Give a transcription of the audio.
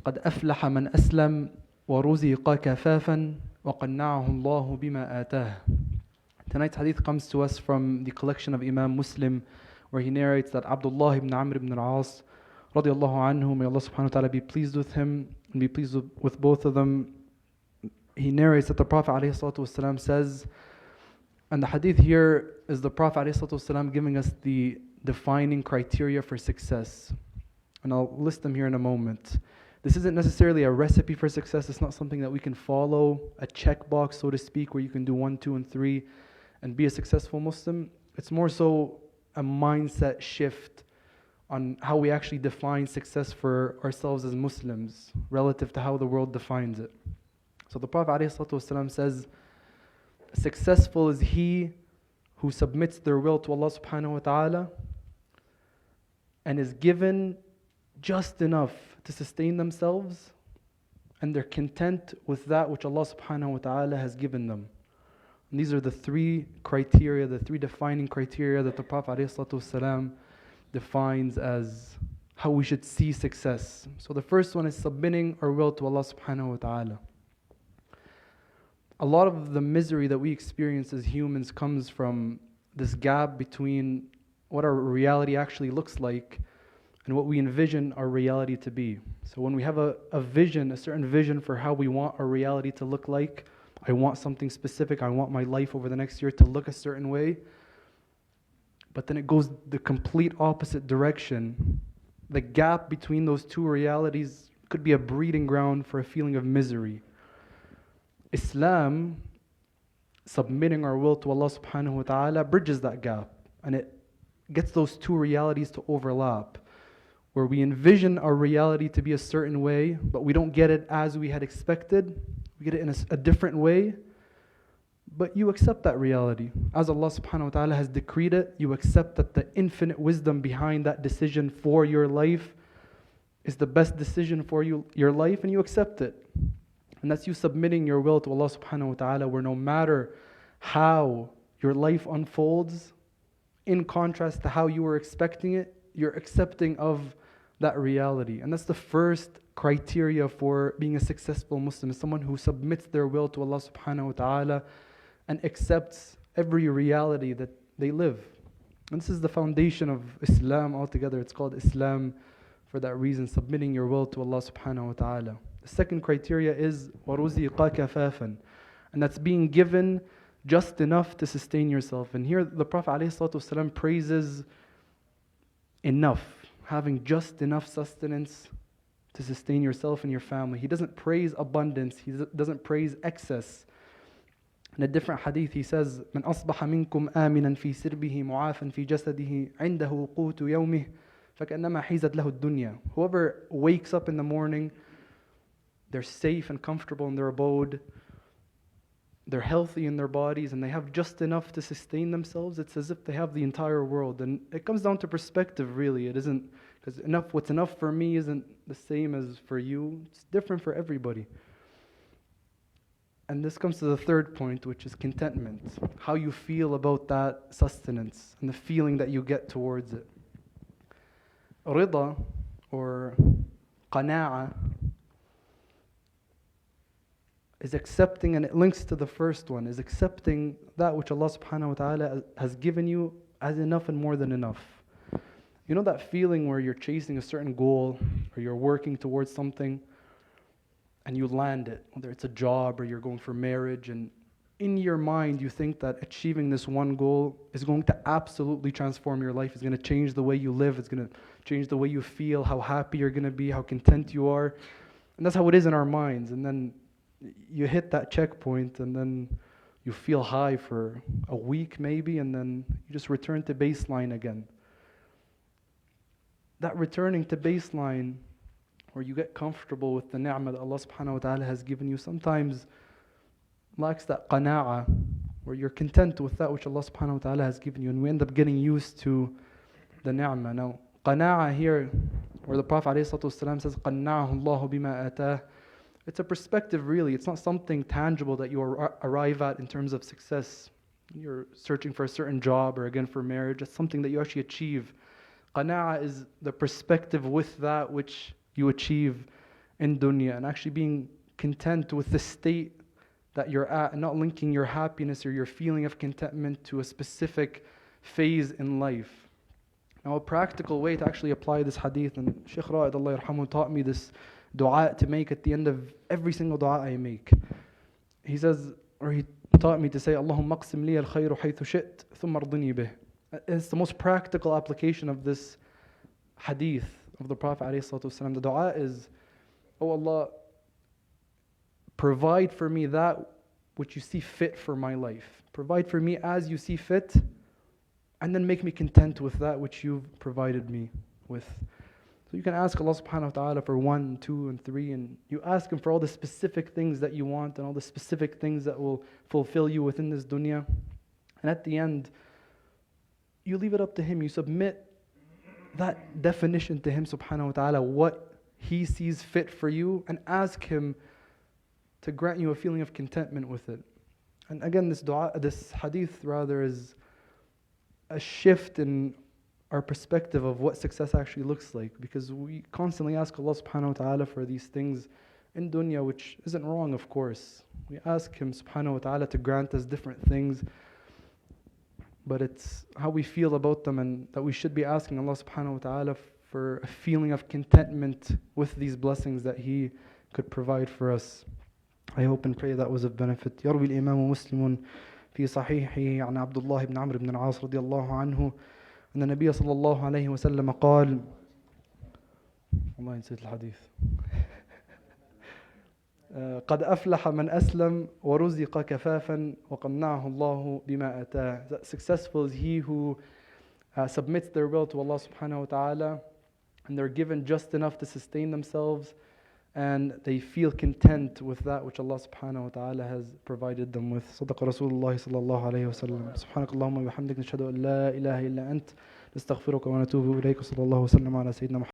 قد أفلح من أسلم ورزق كفافا وقنعه الله بما آتاه. Tonight's hadith comes to us from the collection of Imam Muslim, where he narrates that Abdullah ibn Amr ibn al-As radiallahu anhu, may Allah subhanahu wa ta'ala be pleased with him and be pleased with both of them. He narrates that the Prophet alayhi salatu wasalam says, and the hadith here is the Prophet alayhi salatu wasalam giving us the defining criteria for success. And I'll list them here in a moment. This isn't necessarily a recipe for success. It's not something that we can follow, a checkbox, so to speak, where you can do 1, 2, and 3 and be a successful Muslim. It's more so a mindset shift on how we actually define success for ourselves as Muslims relative to how the world defines it. So the Prophet ﷺ says, successful is he who submits their will to Allah subhanahu wa ta'ala and is given just enough to sustain themselves, and they're content with that which Allah subhanahu wa ta'ala has given them. And these are the three criteria, the three defining criteria that the Prophet ﷺ defines as how we should see success. So the first one is submitting our will to Allah subhanahu wa ta'ala. A lot of the misery that we experience as humans comes from this gap between what our reality actually looks like and what we envision our reality to be. So when we have a vision, a certain vision for how we want our reality to look like, I want something specific, I want my life over the next year to look a certain way, but then it goes the complete opposite direction. The gap between those two realities could be a breeding ground for a feeling of misery. Islam, submitting our will to Allah subhanahu wa ta'ala, bridges that gap, and it gets those two realities to overlap, where we envision our reality to be a certain way, but we don't get it as we had expected. We get it in a different way, but you accept that reality. As Allah subhanahu wa ta'ala has decreed it, you accept that the infinite wisdom behind that decision for your life is the best decision for your life, and you accept it. And that's you submitting your will to Allah subhanahu wa ta'ala, where no matter how your life unfolds, in contrast to how you were expecting it, you're accepting of that reality. And that's the first criteria for being a successful Muslim, is someone who submits their will to Allah subhanahu wa ta'ala and accepts every reality that they live. And this is the foundation of Islam altogether. It's called Islam for that reason, submitting your will to Allah subhanahu wa ta'ala. The second criteria is وَرُزِقَ كَفَافًا, and that's being given just enough to sustain yourself. And here the Prophet ﷺ praises enough, having just enough sustenance to sustain yourself and your family. He doesn't praise abundance, he doesn't praise excess. In a different hadith he says, مَنْ أَصْبَحَ مِنْكُمْ آمِنًا فِي سِرْبِهِ مُعَافًا فِي جَسَدِهِ عِنْدَهُ قُوتُ يَوْمِهِ فَكَأَنَّمَا حِيزَتْ لَهُ الدُّنْيَا. Whoever wakes up in the morning, they're safe and comfortable in their abode, they're healthy in their bodies, and they have just enough to sustain themselves, it's as if they have the entire world. And it comes down to perspective, really. It isn't, because what's enough for me isn't the same as for you. It's different for everybody. And this comes to the third point, which is contentment. How you feel about that sustenance and the feeling that you get towards it. Rida, or qana'a, is accepting, and it links to the first one, is accepting that which Allah subhanahu wa ta'ala has given you as enough and more than enough. You know that feeling where you're chasing a certain goal, or you're working towards something, and you land it, whether it's a job or you're going for marriage, and in your mind you think that achieving this one goal is going to absolutely transform your life, it's going to change the way you live, it's going to change the way you feel, how happy you're going to be, how content you are. And that's how it is in our minds. And then you hit that checkpoint, and then you feel high for a week maybe, and then you just return to baseline again. That returning to baseline, where you get comfortable with the ni'mah that Allah subhanahu wa ta'ala has given you, sometimes lacks that qana'a, where you're content with that which Allah subhanahu wa ta'ala has given you, and we end up getting used to the ni'mah. Now, qana'a here, where the Prophet ﷺ says, قَنَّعَهُ اللَّهُ بِمَا آتَاهُ, it's a perspective, really. It's not something tangible that you arrive at in terms of success. You're searching for a certain job, or again for marriage. It's something that you actually achieve. Qana'a is the perspective with that which you achieve, in dunya and actually being content with the state that you're at and not linking your happiness or your feeling of contentment to a specific phase in life. Now, a practical way to actually apply this hadith, and Shaykh Ra'id Allah yarhamu taught me this dua to make at the end of every single dua I make. He says, or he taught me to say, Allahumma aqsim li al-khayru haythu shi't, thumma ardini bih. It's the most practical application of this hadith of the Prophet ﷺ. The dua is, Oh Allah, provide for me that which you see fit for my life. Provide for me as you see fit, and then make me content with that which you've provided me with. So you can ask Allah subhanahu wa ta'ala for 1, 2, and 3, and you ask Him for all the specific things that you want and all the specific things that will fulfill you within this dunya. And at the end, you leave it up to Him. You submit that definition to Him subhanahu wa ta'ala, what He sees fit for you, and ask Him to grant you a feeling of contentment with it. And again, this hadith rather is a shift in our perspective of what success actually looks like, because we constantly ask Allah subhanahu wa ta'ala for these things in dunya, which isn't wrong, of course. We ask Him subhanahu wa ta'ala to grant us different things, but it's how we feel about them, and that we should be asking Allah subhanahu wa ta'ala for a feeling of contentment with these blessings that He could provide for us. I hope and pray that was of benefit. يروي الإمام مسلم في صحيحه عن عبد الله بن عمرو بن العاص رضي الله عنه أن النبي صلى الله عليه وسلم قال والله نسيت الحديث قد أفلح من أسلم ورزق كفافا وقنعه الله بما أتاه. Successful is he who submits their will to Allah subhanahu wa ta'ala, and they're given just enough to sustain themselves, and they feel content with that which Allah subhanahu wa ta'ala has provided them with. صدق رسول الله صلى الله عليه وسلم. سبحانك اللهم وبحمدك نشهد أن لا إله إلا أنت نستغفرك ونتوب إليك. صلى الله وسلم على سيدنا محمد.